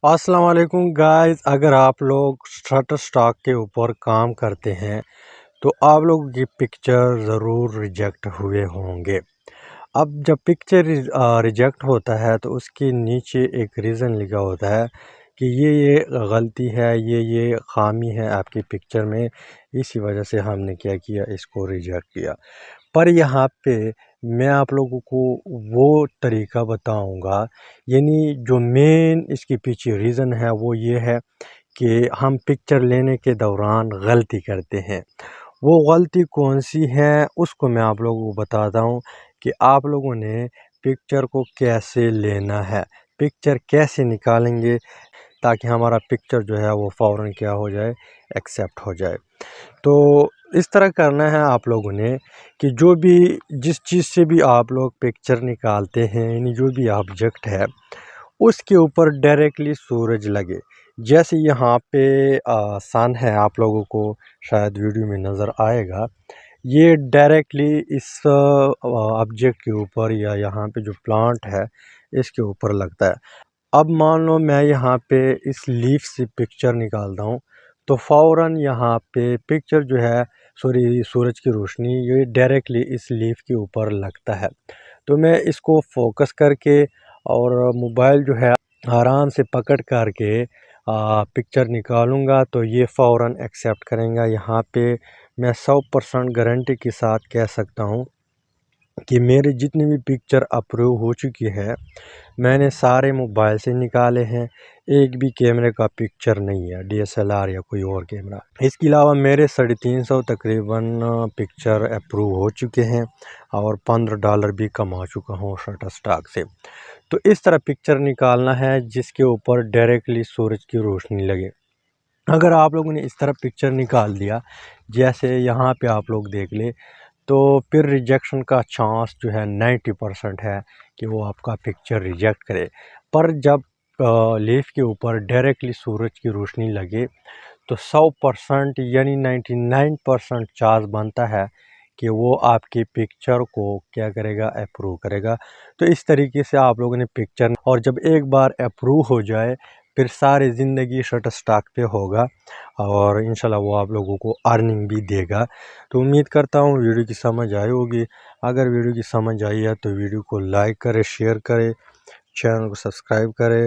अस्सलाम वालेकुम गाइस। अगर आप लोग शटर स्टॉक के ऊपर काम करते हैं तो आप लोगों की पिक्चर ज़रूर रिजेक्ट हुए होंगे। अब जब पिक्चर रिजेक्ट होता है तो उसके नीचे एक रीज़न लिखा होता है कि ये गलती है, ये खामी है आपकी पिक्चर में, इसी वजह से हमने क्या किया, इसको रिजेक्ट किया। पर यहाँ पे मैं आप लोगों को वो तरीका बताऊंगा, यानी जो मेन इसके पीछे रीज़न है वो ये है कि हम पिक्चर लेने के दौरान गलती करते हैं। वो गलती कौन सी है उसको मैं आप लोगों को बताता हूँ कि आप लोगों ने पिक्चर को कैसे लेना है, पिक्चर कैसे निकालेंगे ताकि हमारा पिक्चर जो है वो फ़ौरन क्या हो जाए, एक्सेप्ट हो जाए। तो इस तरह करना है आप लोगों ने कि जो भी जिस चीज़ से भी आप लोग पिक्चर निकालते हैं, यानी जो भी ऑब्जेक्ट है उसके ऊपर डायरेक्टली सूरज लगे। जैसे यहाँ पे सन है, आप लोगों को शायद वीडियो में नज़र आएगा, ये डायरेक्टली इस ऑब्जेक्ट के ऊपर या यहाँ पे जो प्लांट है इसके ऊपर लगता है। अब मान लो मैं यहाँ पे इस लीफ से पिक्चर निकालता हूँ तो फ़ौरन यहाँ पे पिक्चर जो है, सॉरी, सूरज की रोशनी ये डायरेक्टली इस लीफ के ऊपर लगता है। तो मैं इसको फोकस करके और मोबाइल जो है आराम से पकड़ करके पिक्चर निकालूंगा तो ये फ़ौरन एक्सेप्ट करेंगे। यहाँ पे मैं 100% गारंटी के साथ कह सकता हूँ कि मेरे जितनी भी पिक्चर अप्रूव हो चुकी है मैंने सारे मोबाइल से निकाले हैं, एक भी कैमरे का पिक्चर नहीं है, डीएसएलआर या कोई और कैमरा। इसके अलावा मेरे 350 तकरीबन पिक्चर अप्रूव हो चुके हैं और $15 भी कमा चुका हूँ शटर स्टॉक से। तो इस तरह पिक्चर निकालना है जिसके ऊपर डायरेक्टली सूरज की रोशनी लगे। अगर आप लोगों ने इस तरह पिक्चर निकाल दिया जैसे यहाँ पे आप लोग देख ले, तो फिर रिजेक्शन का चांस जो है 90% है कि वो आपका पिक्चर रिजेक्ट करे। पर जब लीफ के ऊपर डायरेक्टली सूरज की रोशनी लगे तो 100% यानी 99% चांस बनता है कि वो आपकी पिक्चर को क्या करेगा, अप्रूव करेगा। तो इस तरीके से आप लोगों ने पिक्चर, और जब एक बार अप्रूव हो जाए फिर सारी ज़िंदगी शटर स्टॉक पे होगा और इंशाल्लाह वो आप लोगों को अर्निंग भी देगा। तो उम्मीद करता हूँ वीडियो की समझ आई होगी। अगर वीडियो की समझ आई है तो वीडियो को लाइक करें, शेयर करें, चैनल को सब्सक्राइब करें।